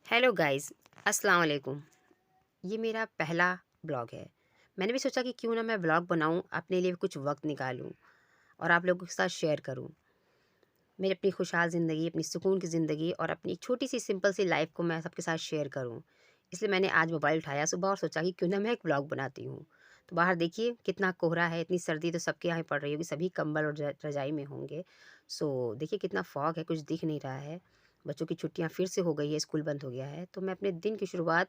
Hello guys, अस्सलाम वालेकुम। ये मेरा पहला ब्लॉग है। मैंने भी सोचा कि क्यों ना मैं ब्लॉग बनाऊं, अपने लिए कुछ वक्त निकालूं और आप लोगों के साथ शेयर करूं मेरी अपनी खुशहाल ज़िंदगी, अपनी सुकून की ज़िंदगी और अपनी एक छोटी सी सिंपल सी लाइफ को मैं सबके साथ शेयर करूं। इसलिए मैंने आज मोबाइल उठाया सुबह और सोचा कि क्यों ना मैं एक ब्लॉग बनाती हूँ। तो बाहर देखिए कितना कोहरा है, इतनी सर्दी तो सबके यहाँ पड़ रही होगी, सभी कंबल और रजाई में होंगे। सो देखिए कितना फॉग है, कुछ दिख नहीं रहा है। बच्चों की छुट्टियां फिर से हो गई है, स्कूल बंद हो गया है। तो मैं अपने दिन की शुरुआत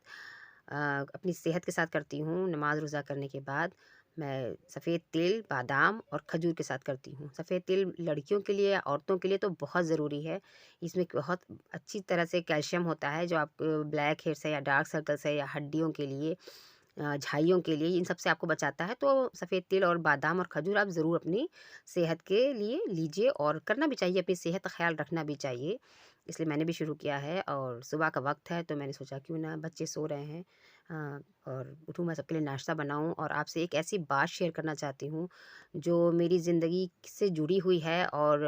अपनी सेहत के साथ करती हूँ। नमाज रोज़ा करने के बाद मैं सफ़ेद तिल, बादाम और खजूर के साथ करती हूँ। सफ़ेद तिल लड़कियों के लिए या औरतों के लिए तो बहुत ज़रूरी है। इसमें बहुत अच्छी तरह से कैल्शियम होता है जो आपको ब्लैक हेड्स है या डार्क सर्कल्स है या हड्डियों के लिए, झाइयों के लिए, इन सब से आपको बचाता है। तो सफ़ेद तिल और बादाम और खजूर आप ज़रूर अपनी सेहत के लिए लीजिए और करना भी चाहिए, अपनी सेहत का ख़्याल रखना भी चाहिए। इसलिए मैंने भी शुरू किया है और सुबह का वक़्त है तो मैंने सोचा क्यों ना, बच्चे सो रहे हैं और उठूँ, मैं सबके लिए नाश्ता बनाऊँ और आपसे एक ऐसी बात शेयर करना चाहती हूँ जो मेरी ज़िंदगी से जुड़ी हुई है और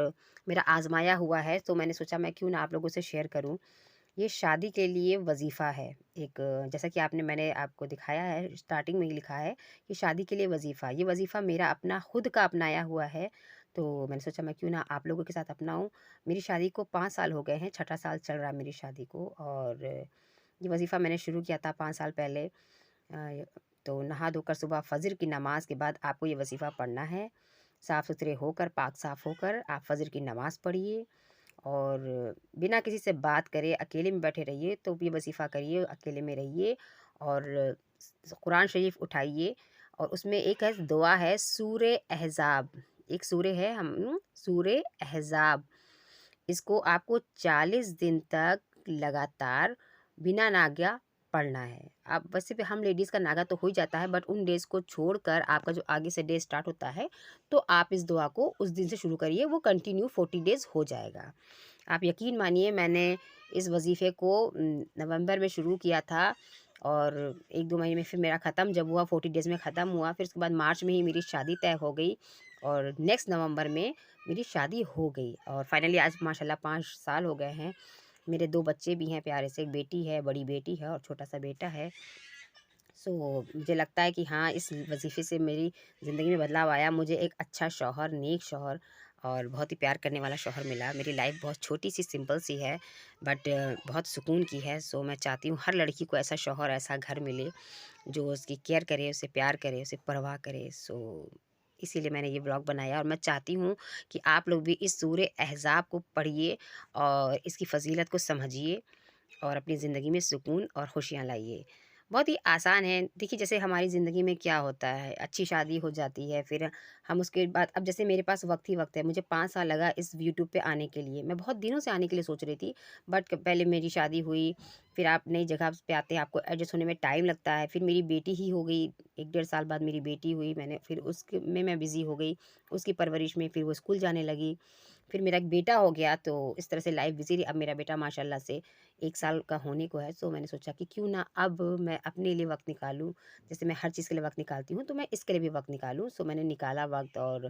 मेरा आज़माया हुआ है। तो मैंने सोचा मैं क्यों ना आप लोगों से शेयर करूँ। ये शादी के लिए वज़ीफ़ा है। एक जैसा कि मैंने आपको दिखाया है, स्टार्टिंग में ही लिखा है कि शादी के लिए वज़ीफ़ा। ये वज़ीफ़ा मेरा अपना खुद का अपनाया हुआ है। तो मैंने सोचा मैं क्यों ना आप लोगों के साथ अपनाऊँ। मेरी शादी को 5 साल हो गए हैं, छठा साल चल रहा है मेरी शादी को। और ये वज़ीफ़ा मैंने शुरू किया था 5 साल पहले। तो नहा धोकर सुबह फ़जर की नमाज़ के बाद आपको ये वज़ीफ़ा पढ़ना है। साफ़-सुथरे होकर, पाक साफ़ होकर आप फ़जर की नमाज़ पढ़िए और बिना किसी से बात करे अकेले में बैठे रहिए। तो भी वज़ीफ़ा करिए, अकेले में रहिए और कुरान शरीफ उठाइए और उसमें एक है दुआ है, सूरे अहज़ाब। एक सूरे है, हम सूरे अहज़ाब। इसको आपको 40 दिन तक लगातार बिना नागा पढ़ना है। आप वैसे भी हम लेडीज़ का नागा तो हो ही जाता है, बट उन डेज़ को छोड़कर आपका जो आगे से डे स्टार्ट होता है, तो आप इस दुआ को उस दिन से शुरू करिए, वो कंटिन्यू 40 डेज़ हो जाएगा। आप यकीन मानिए, मैंने इस वज़ीफ़े को नवंबर में शुरू किया था और 1-2 महीने में फिर मेरा ख़त्म जब हुआ, 40 डेज़ में ख़त्म हुआ। फिर उसके बाद मार्च में ही मेरी शादी तय हो गई और नेक्स्ट नवंबर में मेरी शादी हो गई और फाइनली आज माशाल्लाह 5 साल हो गए हैं। मेरे 2 बच्चे भी हैं प्यारे से, एक बेटी है, बड़ी बेटी है और छोटा-सा बेटा है। सो मुझे लगता है कि हाँ, इस वज़ीफ़े से मेरी ज़िंदगी में बदलाव आया। मुझे एक अच्छा शौहर, नेक शौहर और बहुत ही प्यार करने वाला शौहर मिला। मेरी लाइफ़ बहुत छोटी-सी, सिंपल-सी है, बट बहुत सुकून की है। सो मैं चाहती हूँ हर लड़की को ऐसा शौहर, ऐसा घर मिले जो उसकी केयर करे, उसे प्यार करे, उसे परवाह करे। सो इसीलिए मैंने ये व्लॉग बनाया और मैं चाहती हूँ कि आप लोग भी इस सूरे अहज़ाब को पढ़िए और इसकी फ़ज़ीलत को समझिए और अपनी ज़िंदगी में सुकून और खुशियाँ लाइए। बहुत ही आसान है। देखिए जैसे हमारी ज़िंदगी में क्या होता है, अच्छी शादी हो जाती है, फिर हम उसके बाद, अब जैसे मेरे पास वक़्त ही वक़्त है। मुझे 5 साल लगा इस यूट्यूब पे आने के लिए। मैं बहुत दिनों से आने के लिए सोच रही थी, बट पहले मेरी शादी हुई, फिर आप नई जगह पे आते हैं, आपको एडजस्ट होने में टाइम लगता है। फिर मेरी बेटी ही हो गई, 1 डेढ़ साल बाद मेरी बेटी हुई। मैंने फिर उसके में मैं बिज़ी हो गई, उसकी परवरिश में, फिर वो स्कूल जाने लगी। फिर मेरा एक बेटा हो गया, तो इस तरह से लाइफ़ बिज़ी रही। अब मेरा बेटा माशाल्लाह से 1 साल का होने को है, सो मैंने सोचा कि क्यों ना अब मैं अपने लिए वक़्त निकालूँ। जैसे मैं हर चीज़ के लिए वक़्त निकालती हूँ, तो मैं इसके लिए भी वक़्त निकालूँ। सो मैंने निकाला वक़्त और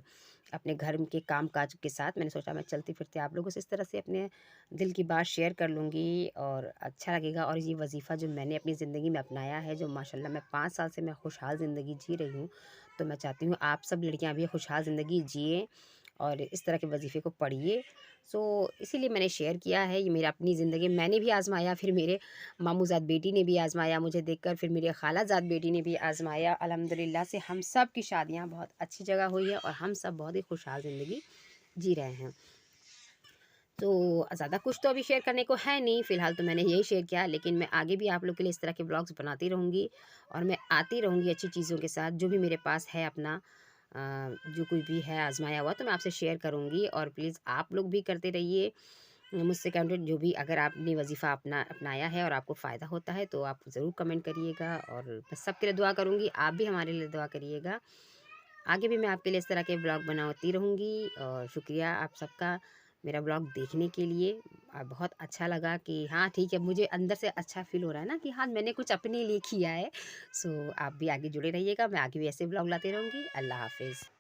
अपने घर के काम-काज के साथ मैंने सोचा मैं चलते-फिरते आप लोगों से इस तरह से अपने दिल की बात शेयर कर लूँगी और अच्छा लगेगा। और ये वज़ीफ़ा जो मैंने अपनी ज़िंदगी में अपनाया है, जो माशाल्लाह मैं 5 साल से मैं खुशहाल ज़िंदगी जी रही हूँ, तो मैं चाहती हूँ आप सब लड़कियाँ भी खुशहाल ज़िंदगी जिएँ और इस तरह के वज़ीफ़े को पढ़िए। सो इसीलिए मैंने शेयर किया है। ये मेरा अपनी ज़िंदगी मैंने भी आज़माया, फिर मेरे मामूज़ाद बेटी ने भी आज़माया मुझे देखकर, फिर मेरे खालाज़ाद बेटी ने भी आज़माया। अल्हम्दुलिल्लाह से हम सब की शादियाँ बहुत अच्छी जगह हुई है और हम सब बहुत ही खुशहाल ज़िंदगी जी रहे हैं। तो ज़्यादा कुछ तो अभी शेयर करने को है नहीं, फ़िलहाल तो मैंने यही शेयर किया, लेकिन मैं आगे भी आप लोग के लिए इस तरह के व्लॉग्स बनाती रहूँगी और मैं आती रहूँगी अच्छी चीज़ों के साथ, जो भी मेरे पास है अपना जो कुछ भी है आज़माया हुआ, तो मैं आपसे शेयर करूँगी और प्लीज़ आप लोग भी करते रहिए। मुझसे कनेक्टेड जो भी, अगर आपने वज़ीफ़ा अपनाया है और आपको फ़ायदा होता है, तो आप ज़रूर कमेंट करिएगा और मैं सबके लिए दुआ करूँगी, आप भी हमारे लिए दुआ करिएगा। आगे भी मैं आपके लिए इस तरह के ब्लॉग बनाती रहूँगी और शुक्रिया आप सबका मेरा ब्लॉग देखने के लिए। बहुत अच्छा लगा कि हाँ ठीक है, मुझे अंदर से अच्छा फ़ील हो रहा है ना कि हाँ, मैंने कुछ अपने लिए किया है। सो आप भी आगे जुड़े रहिएगा, मैं आगे भी ऐसे ब्लॉग लाती रहूँगी। अल्लाह हाफ़िज़।